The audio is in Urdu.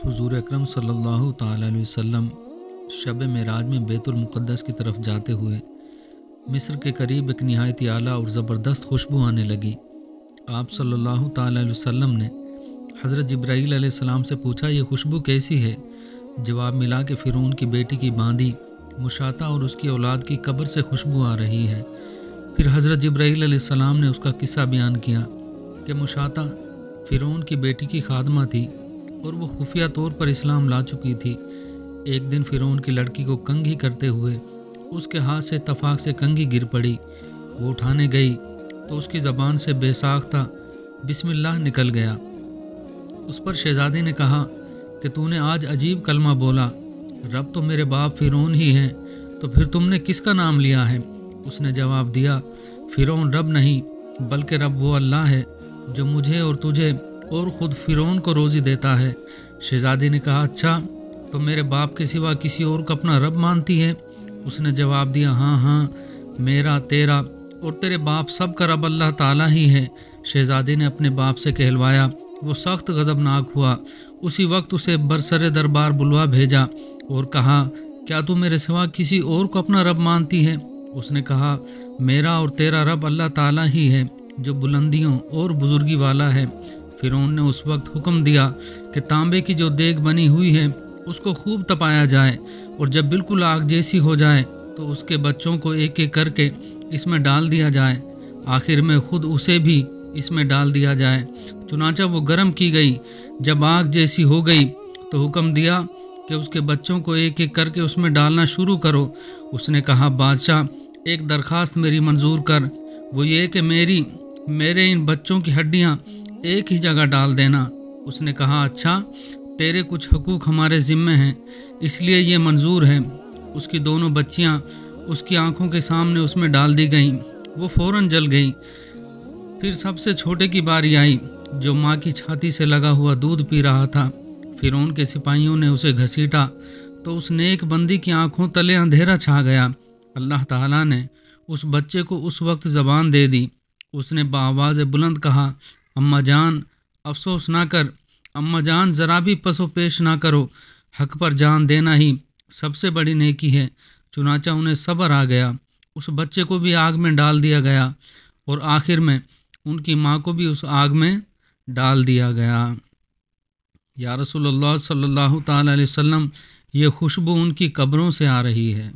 حضور اکرم صلی اللہ تعالی علیہ وسلم شب معراج میں بیت المقدس کی طرف جاتے ہوئے مصر کے قریب ایک نہایت اعلیٰ اور زبردست خوشبو آنے لگی۔ آپ صلی اللہ تعالی علیہ وسلم نے حضرت جبرائیل علیہ السلام سے پوچھا، یہ خوشبو کیسی ہے؟ جواب ملا کہ فرعون کی بیٹی کی باندی مشاطہ اور اس کی اولاد کی قبر سے خوشبو آ رہی ہے۔ پھر حضرت جبرائیل علیہ السلام نے اس کا قصہ بیان کیا کہ مشاطہ فرعون کی بیٹی کی خادمہ تھی اور وہ خفیہ طور پر اسلام لا چکی تھی۔ ایک دن فرعون کی لڑکی کو کنگھی کرتے ہوئے اس کے ہاتھ سے اتفاق سے کنگھی گر پڑی۔ وہ اٹھانے گئی تو اس کی زبان سے بے ساختہ بسم اللہ نکل گیا۔ اس پر شہزادی نے کہا کہ تو نے آج عجیب کلمہ بولا، رب تو میرے باپ فرعون ہی ہیں، تو پھر تم نے کس کا نام لیا ہے؟ اس نے جواب دیا، فرعون رب نہیں بلکہ رب وہ اللہ ہے جو مجھے اور تجھے اور خود فرعون کو روزی دیتا ہے۔ شہزادی نے کہا، اچھا تو میرے باپ کے سوا کسی اور کو اپنا رب مانتی ہے؟ اس نے جواب دیا، ہاں میرا، تیرا اور تیرے باپ سب کا رب اللہ تعالیٰ ہی ہے۔ شہزادی نے اپنے باپ سے کہلوایا۔ وہ سخت غضبناک ہوا۔ اسی وقت اسے برسر دربار بلوا بھیجا اور کہا، کیا تو میرے سوا کسی اور کو اپنا رب مانتی ہے؟ اس نے کہا، میرا اور تیرا رب اللہ تعالیٰ ہی ہے جو بلندیوں اور بزرگی والا ہے۔ فرعون نے اس وقت حکم دیا کہ تانبے کی جو دیگ بنی ہوئی ہے اس کو خوب تپایا جائے، اور جب بالکل آگ جیسی ہو جائے تو اس کے بچوں کو ایک ایک کر کے اس میں ڈال دیا جائے، آخر میں خود اسے بھی اس میں ڈال دیا جائے۔ چنانچہ وہ گرم کی گئی۔ جب آگ جیسی ہو گئی تو حکم دیا کہ اس کے بچوں کو ایک ایک کر کے اس میں ڈالنا شروع کرو۔ اس نے کہا، بادشاہ ایک درخواست میری منظور کر، وہ یہ کہ میرے ان بچوں کی ہڈیاں ایک ہی جگہ ڈال دینا۔ اس نے کہا، اچھا تیرے کچھ حقوق ہمارے ذمے ہیں اس لیے یہ منظور ہے۔ اس کی دونوں بچیاں اس کی آنکھوں کے سامنے اس میں ڈال دی گئیں۔ وہ فوراً جل گئی۔ پھر سب سے چھوٹے کی باری آئی جو ماں کی چھاتی سے لگا ہوا دودھ پی رہا تھا۔ فرعون کے سپاہیوں نے اسے گھسیٹا تو اس نیک بندی کی آنکھوں تلے اندھیرا چھا گیا۔ اللہ تعالیٰ نے اس بچے کو اس وقت زبان دے دی۔ اس نے بآواز بلند کہا، اماں جان افسوس نہ کر، اماں جان ذرا بھی پس و پیش نہ کرو، حق پر جان دینا ہی سب سے بڑی نیکی ہے۔ چنانچہ انہیں صبر آ گیا۔ اس بچے کو بھی آگ میں ڈال دیا گیا اور آخر میں ان کی ماں کو بھی اس آگ میں ڈال دیا گیا۔ یا رسول اللہ صلی اللہ تعالی علیہ وسلم، یہ خوشبو ان کی قبروں سے آ رہی ہے۔